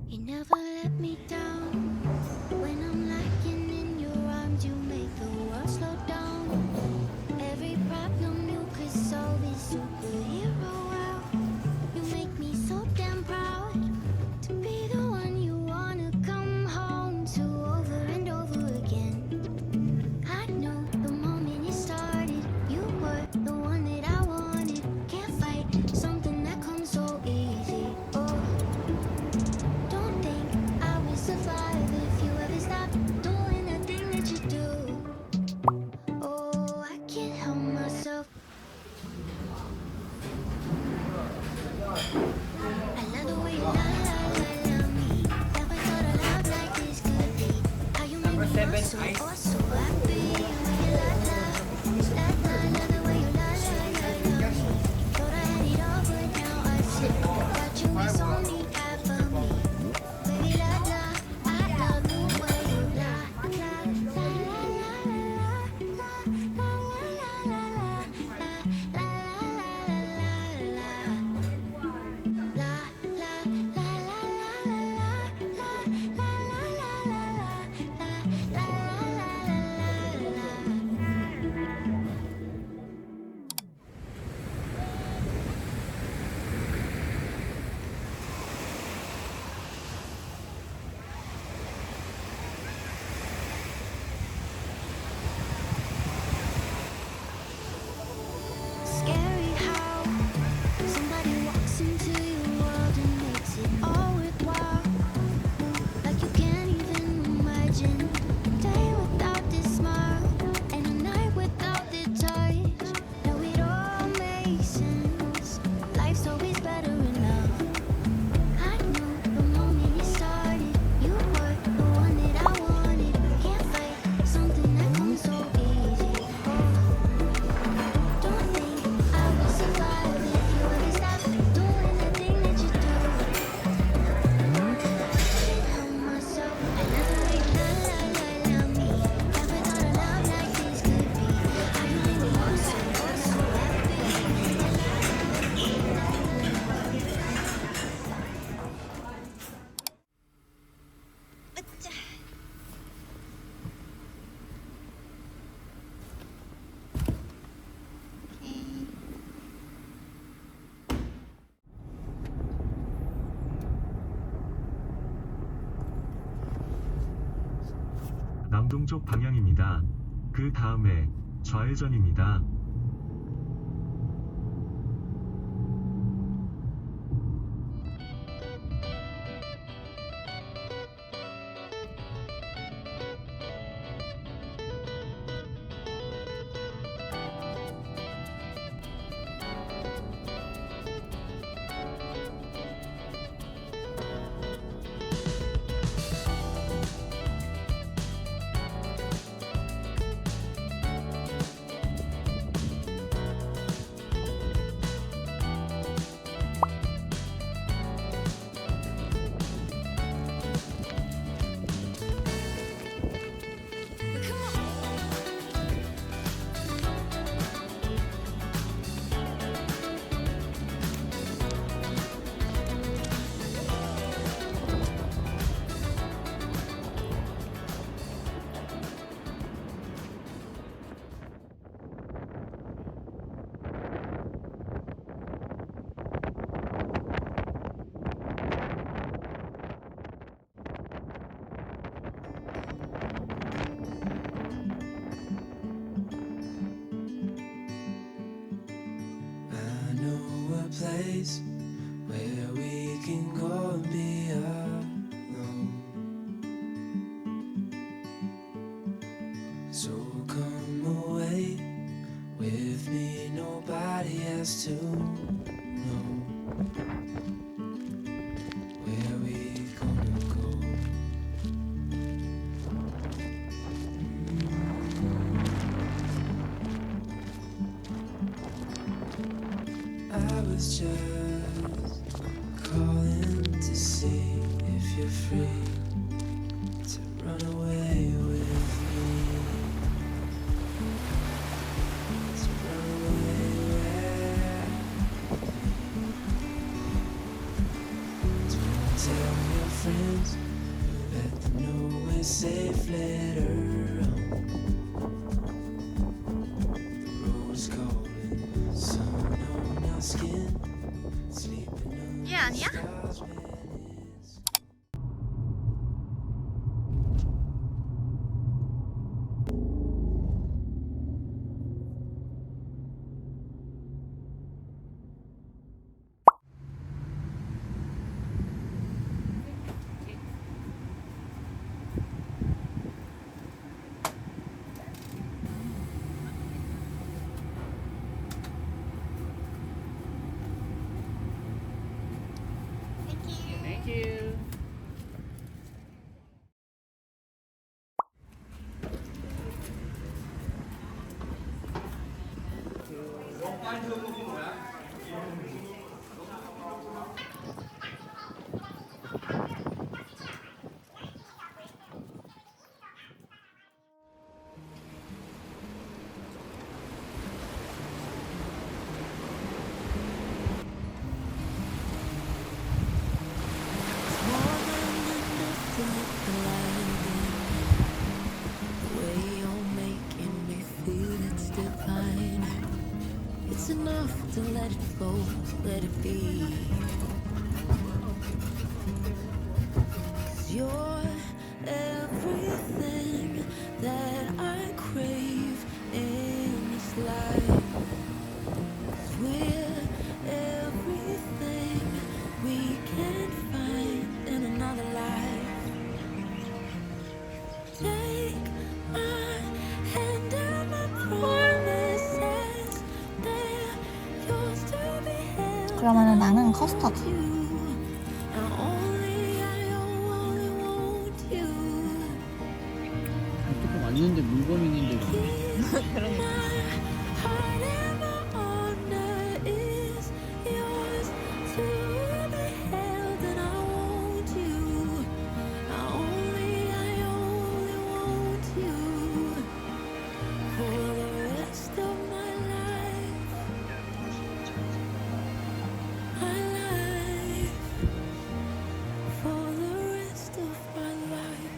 You never let me down. When I'm lying in your arms, you make the world slow down. Every problem you could solve is superhero wow. You make me so damn proud to be the one you wanna come home to over and over again. I knew the moment it started, you were the one that I wanted. Can't fight something that comes so easy. Oh, don't think I would survive if you ever stopped doing the thing that you do. Oh, I can't help myself. I love the way you love me. Never thought a love like this could be. How you make me feel so, oh, so happy. The way you love the way you love me. Thought I had it all, but now I see that you is only half of me. Baby, I love the way you Scary how somebody walks into your world and makes it all worthwhile. Like you can't even imagine a day without this smile and a night without the touch. Now it all makes sense. Life's always better enough. I knew the moment it started, you were the one that I wanted. Can't fight something that comes so easy. Don't think I will survive if you ever stop doing the thing that you do. Can't help myself. I love the way you love me. Never thought a love like this could be. How you make me feel so, oh, so happy. 남동쪽 방향입니다. 그 다음에 좌회전입니다. place where we can go and be alone. So come away with me, nobody has to know where we gonna go. I was just calling to see if you're free to run away with me. To run away with me. Don't tell your friends, let them know we're safe later on. The road's calling, sun on our skin, sleeping under 얘 아니야? the stars when it's Thank you. It's enough to let it go, let it be. 'Cause you're everything that I crave in this life. 'Cause we're everything we can't find in another life. Take my hand and my promises. They're yours to be held. 그러면은 나는 커스터드. Now only I only want you. 조금 왔는데 물건 있는데 My heart and my honor is yours to be held, and I want you. Now only I only want you for the rest of my life. My life for the rest of my life.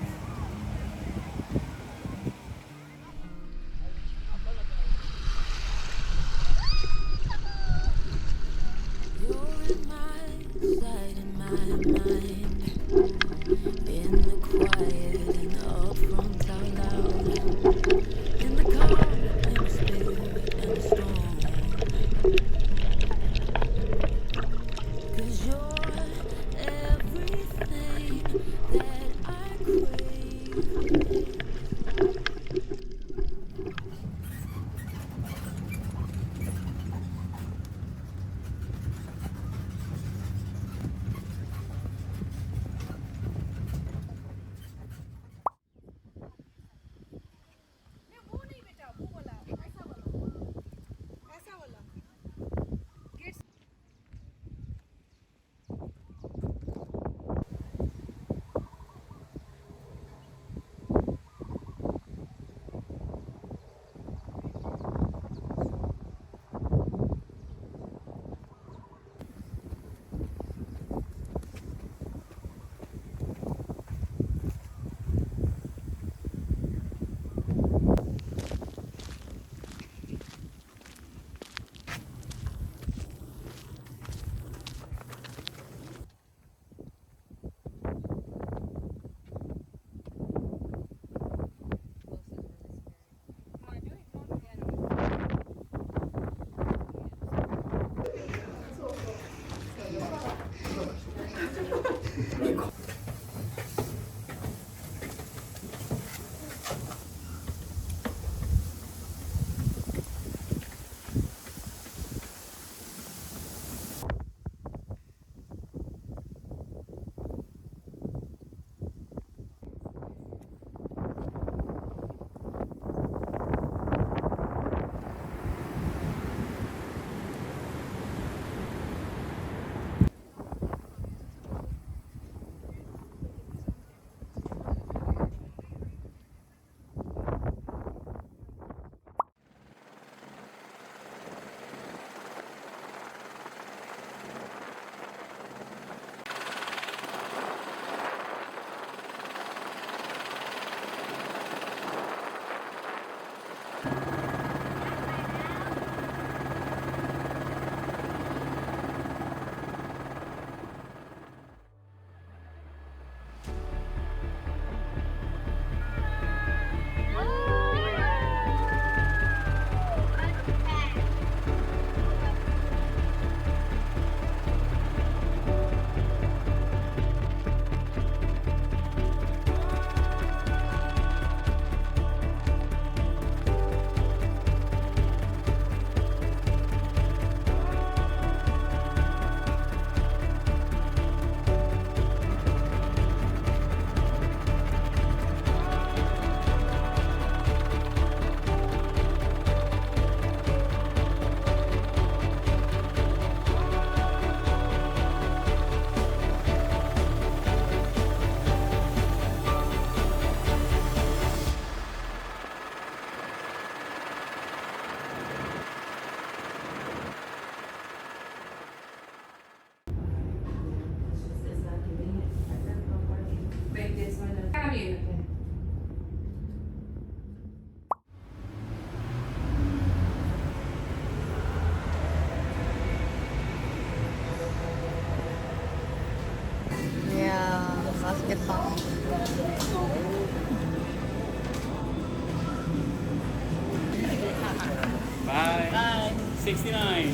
69.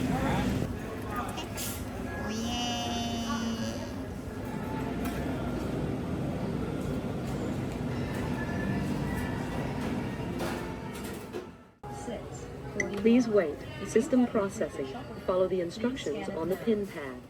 오예. Please wait. System processing. Follow the instructions on the pin pad.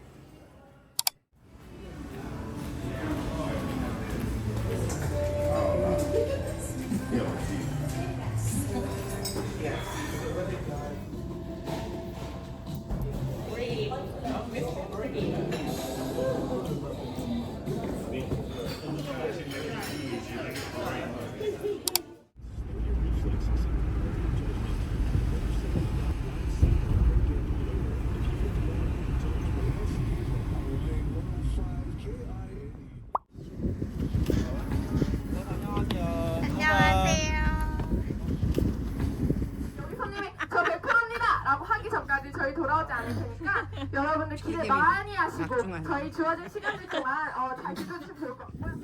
여기 손님이 저 100%입니다 라고 하기 전까지 저희 돌아오지 않을 테니까 여러분들 기대 많이 하시고 저희 주어진 시간들 동안 잘 지켜주시면 좋을 것 같고요.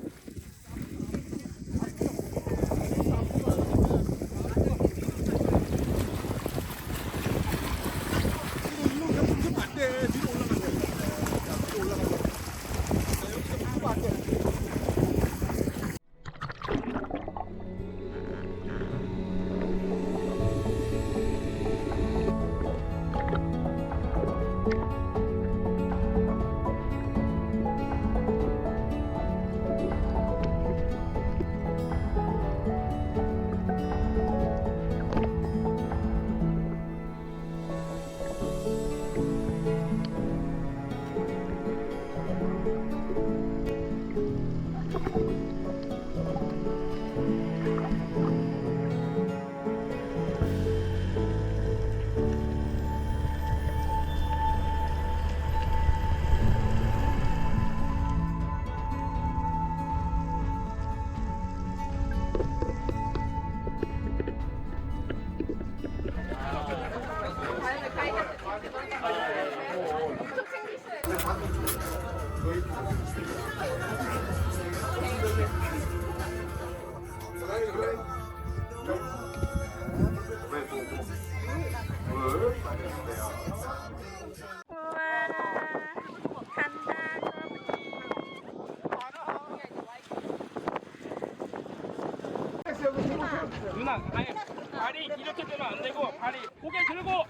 누나, 아니, 발이 이렇게 되면 안 되고, 발이 고개 들고.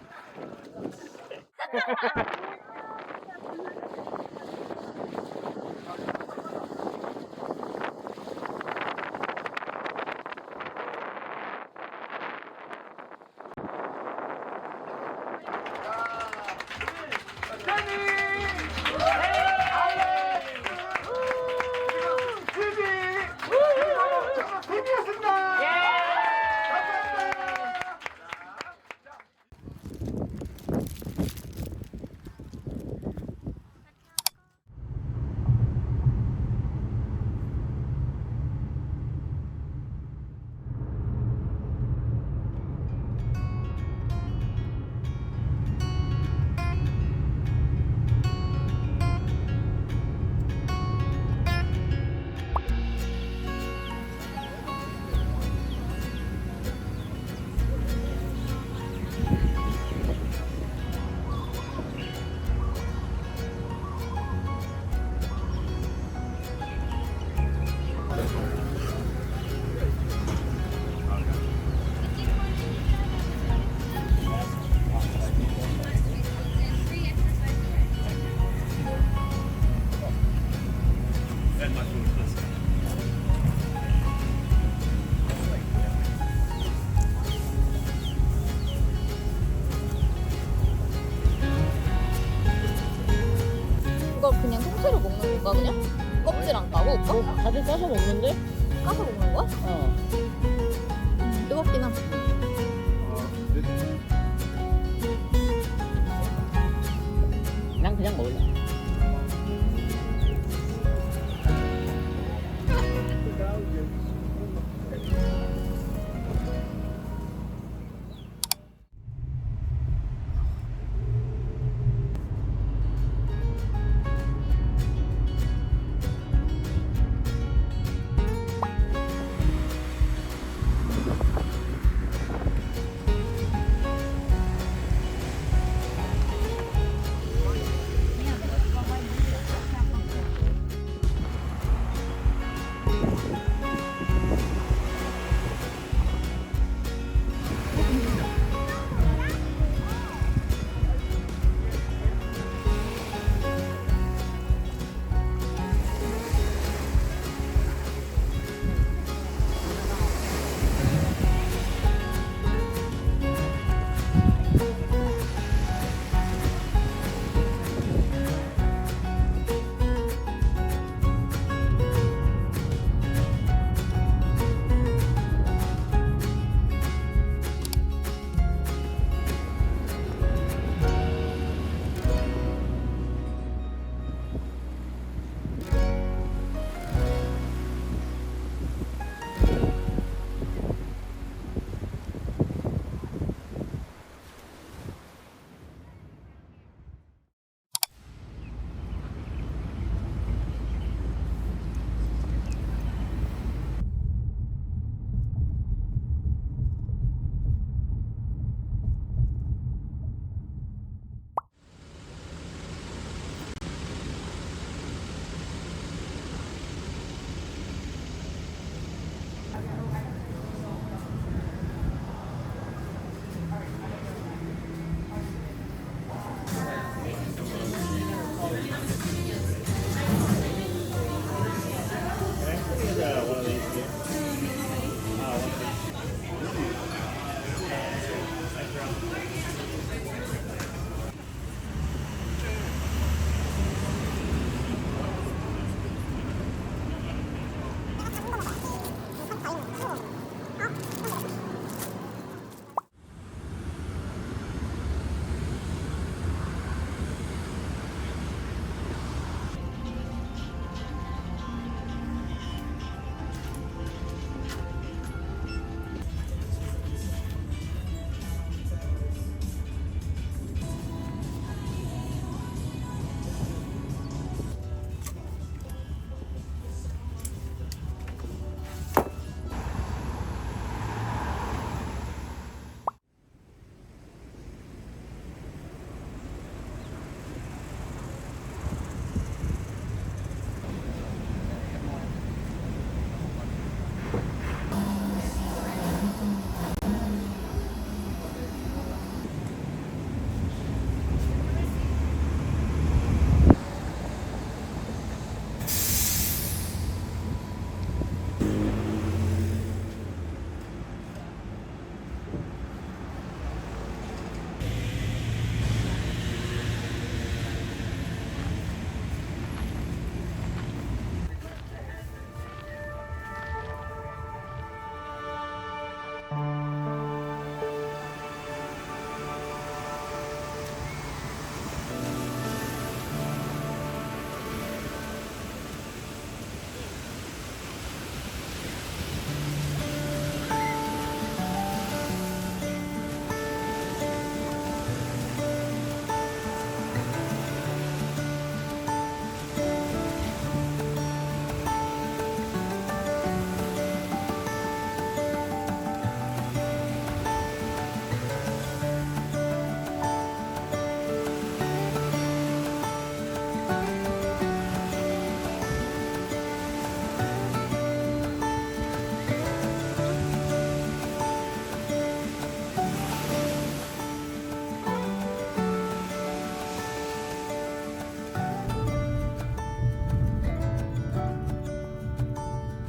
이걸 그냥 통째로 먹는 건가 그냥? 껍질 안 까고 오빠? 다들 싸서 먹는데? 까서 먹는 거야? 뜨겁긴 함. 난 그냥 먹을래.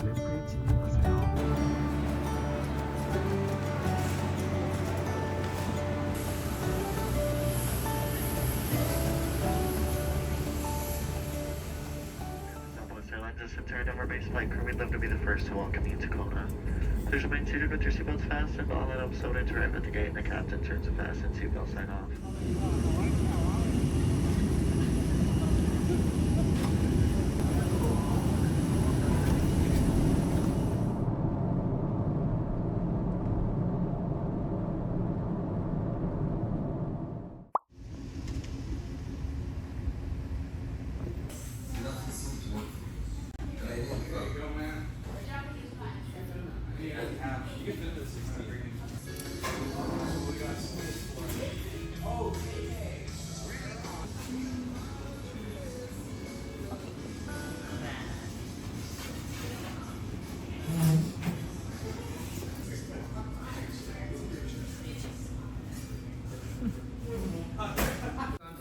램프에 진입하세요. Southwest Airlines, this is Terry Denver base flight crew. We'd love to be the first to welcome you to Kona. Please remain seated with your seatbelts fastened. All items so to arrive at the gate, and the captain turns to fasten seatbelt sign off.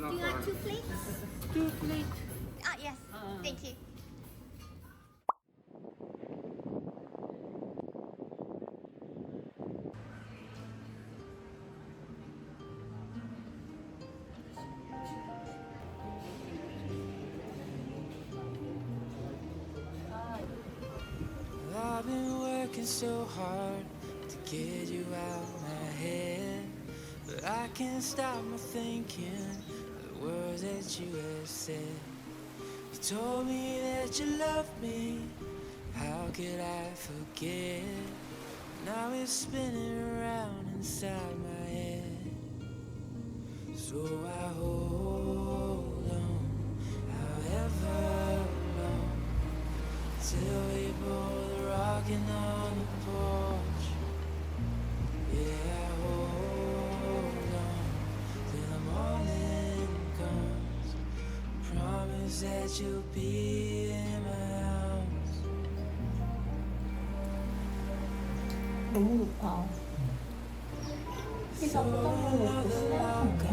Do you want two plates? Two plates. Ah, yes. Thank you. I've been working so hard to get you out my head, but I can't stop my thinking of the words that you have said. You told me that you loved me, how could I forget? Now it's spinning around inside my head. So I hold on, however long, till we both rocking on the porch. Yeah, I hold on till the morning comes. Promise that you'll be in my house. 너무 좋다. 피자 포장도 있고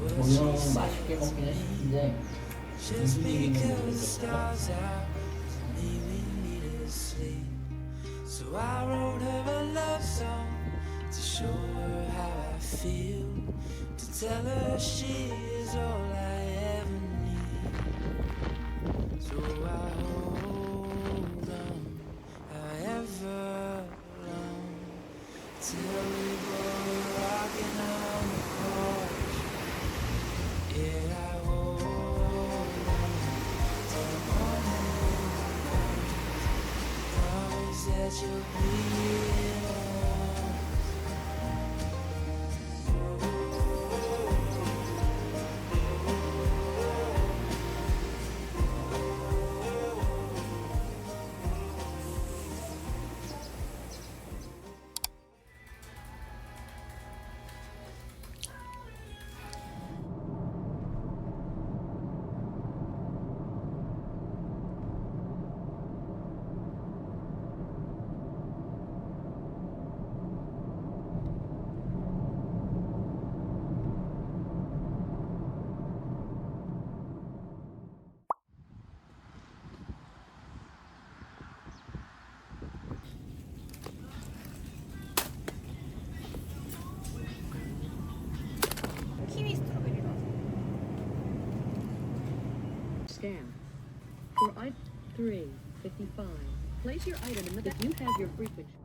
오늘 맛있게 먹긴 했는데 Just because the stars out doesn't mean we need to sleep. So I wrote her a love song to show her how I feel, to tell her she is all I ever need. So I hold on, however long, till we both rocking on the porch. Yeah, I hold on till the morning comes. Promise that you'll be in my arms. 키위 스트로베리라. Scan. For item 355, place your item in the. If you have your frequency.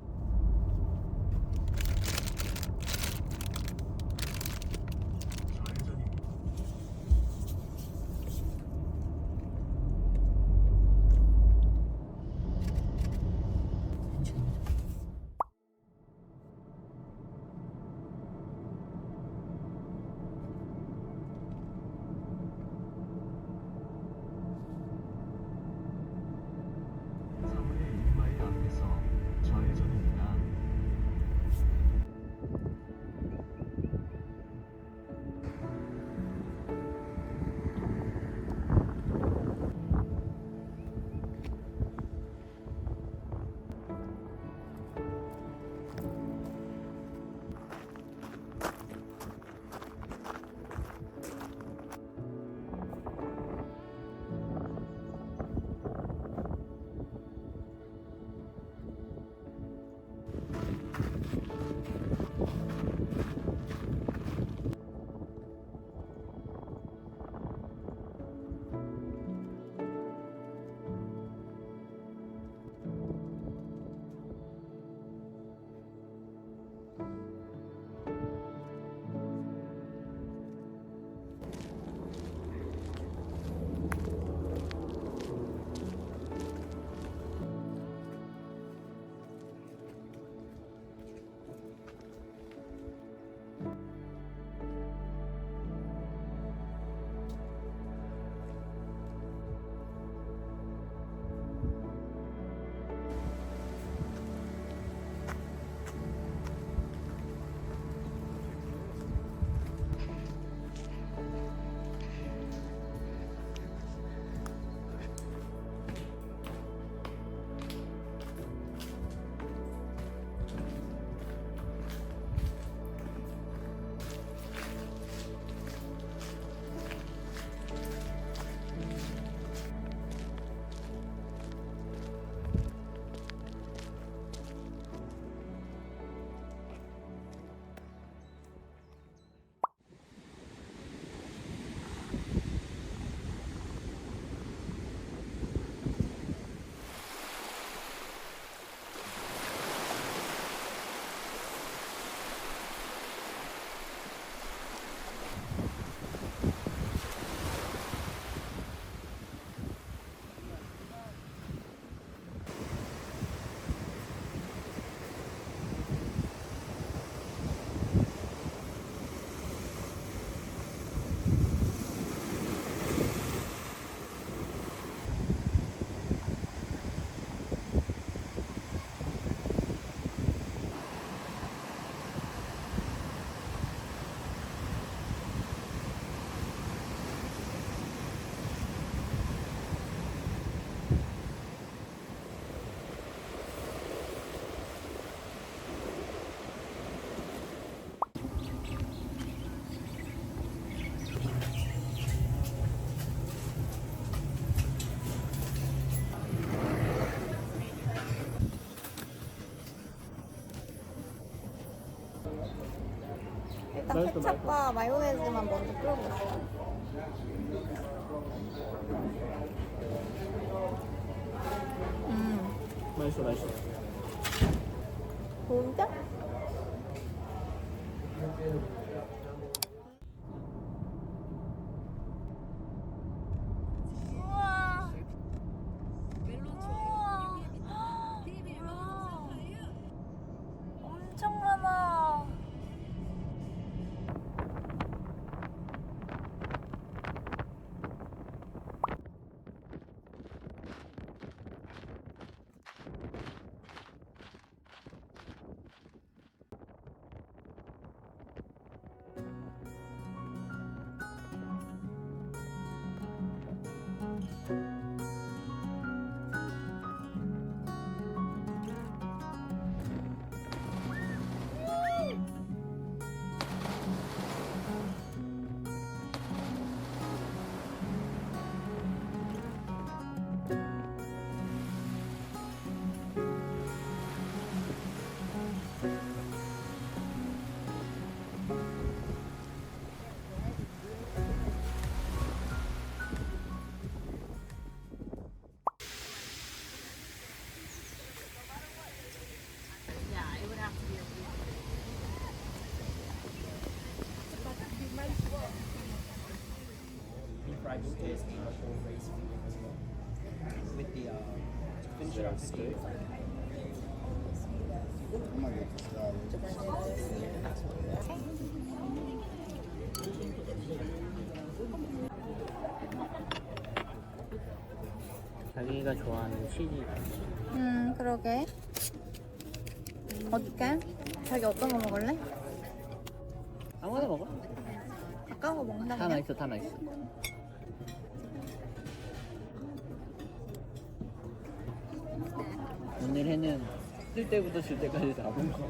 일단 케찹과 마요네즈만 먼저 뿌려보겠습니다. 맛있어, 맛있어. 좋은데? 우와. 엄청 많아. Fried steak and a whole race beef as well. With the finisher of steak. 자기가 좋아하는 치즈. 그러게. 어떡해? 자기 어떤 거 먹을래? 아무거나 먹어. 가까운 거 먹는다 다 그냥? 맛있어, 다 맛있어. 오늘 해는 쓸 때부터 줄 때까지 다 본 거.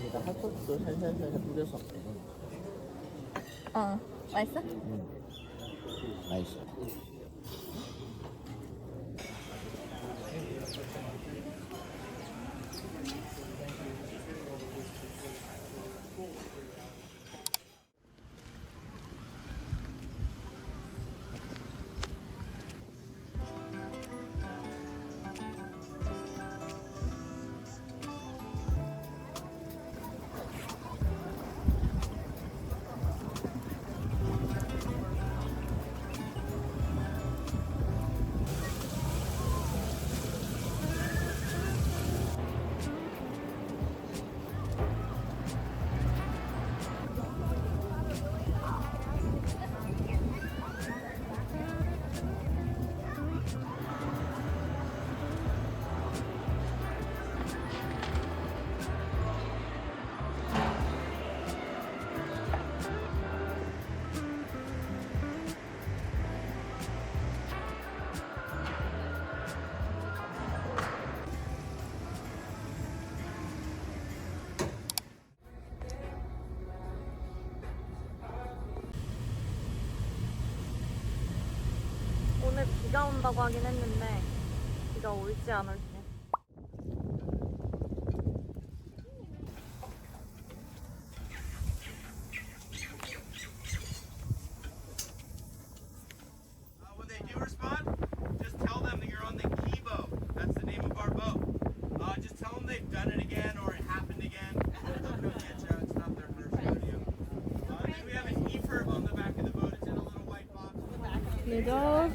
일단 핫소스 살살살 뿌려서. 맛있어? 맛있어. 오늘 비가 온다고 하긴 했는데 비가 올지 안 올지. When they do respond, just tell them that you're on the Kibo. That's the name of our boat. Just tell them they've done it again or it happened again. They'll come get you. It's not their first rodeo. And then we have an E-ferb on the back of the boat. It's in a little white box. 미도.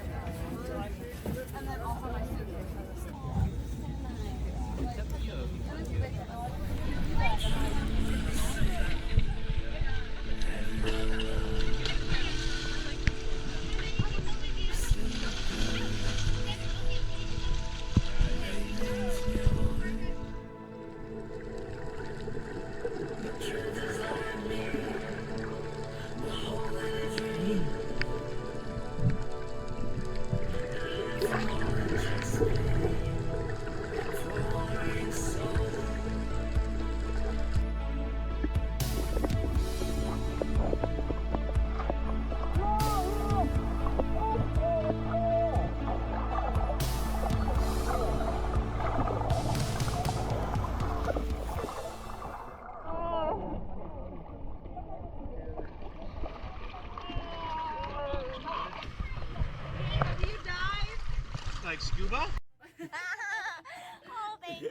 like scuba? Oh, thank you.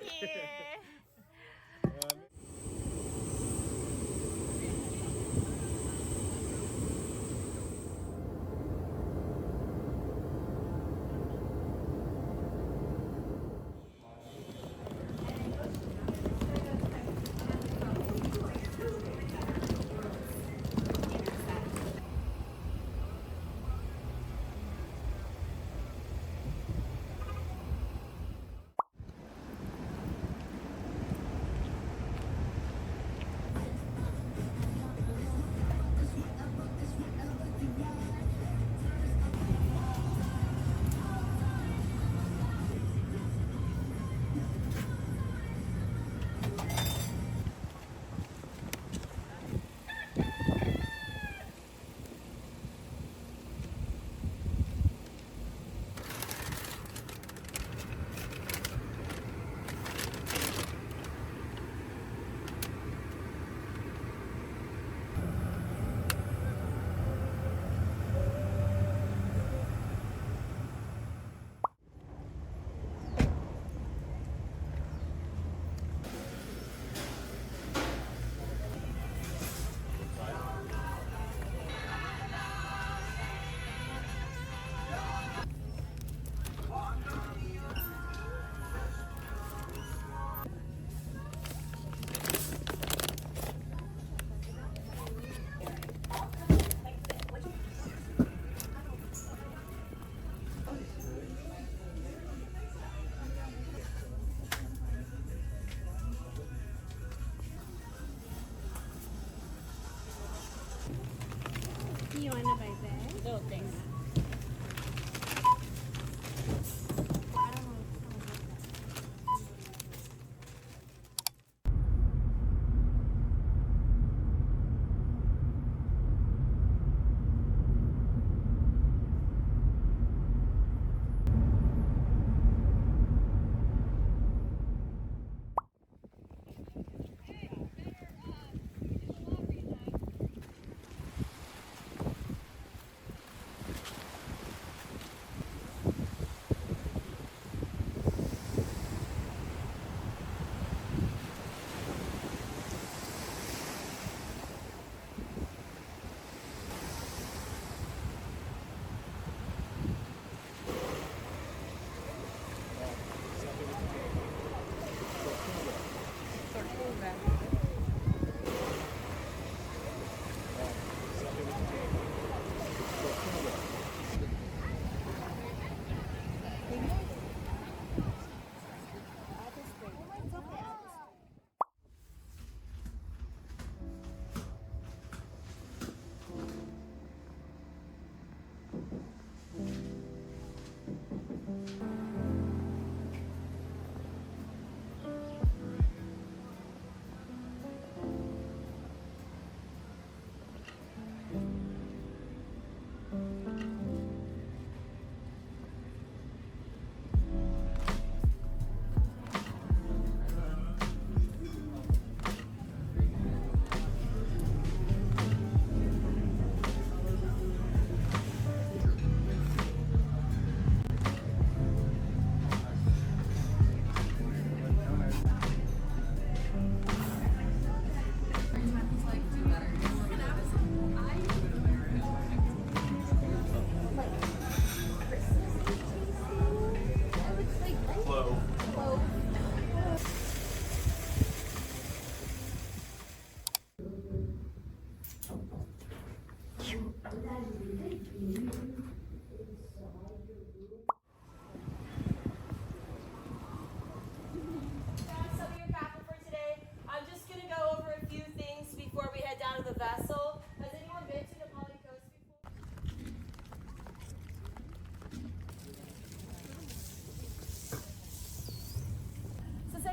You want to buy that? No, thanks.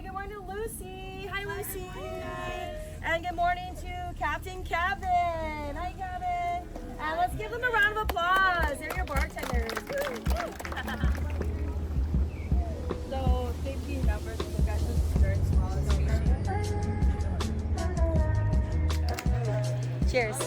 Good morning to Lucy. Hi, Lucy. Hi. And good morning to Captain Kevin. Hi, Kevin. And let's give them a round of applause. They're your bartenders. So, safety numbers for the guys is very small. Cheers.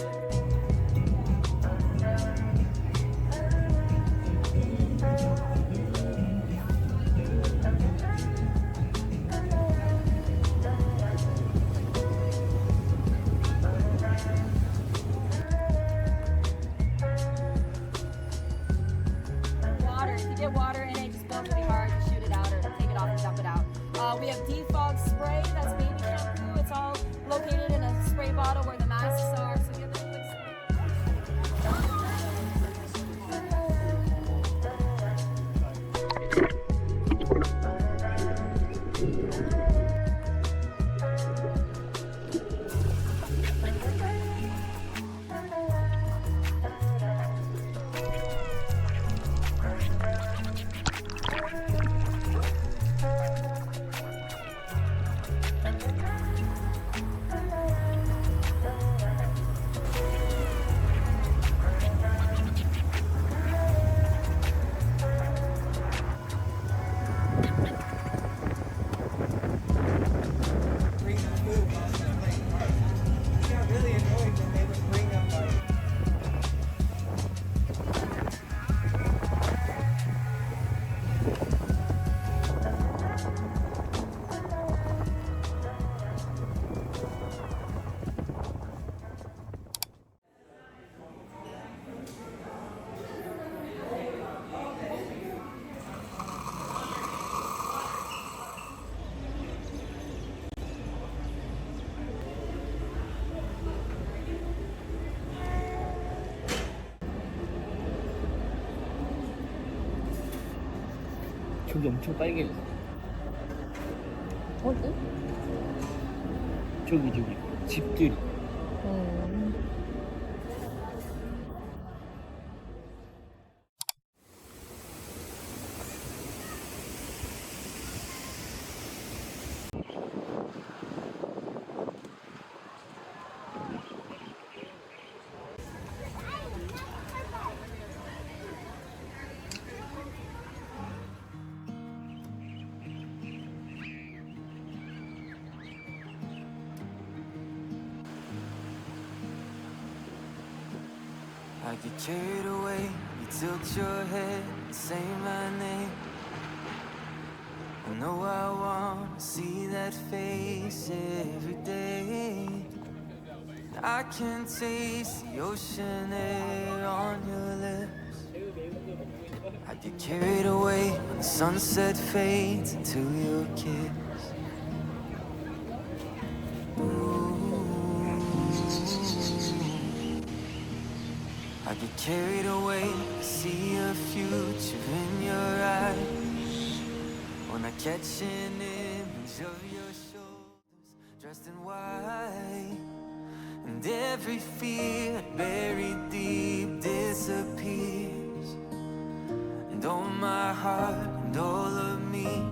get water in it, just blow really hard, just shoot it out or take it off and dump it out. We have defog spray, that's baby shampoo. It's all located in a spray bottle where the masks are. So give it a quick spray. 저기 엄청 빨개. 어디? 저기 집들이. I get carried away, you tilt your head and say my name. I know I want to see that face every day. I can taste the ocean air on your lips. I get carried away when the sunset fades into your kiss. I get carried away, I see a future in your eyes. When I catch an image of your shoulders dressed in white, and every fear buried deep disappears, and all my heart and all of me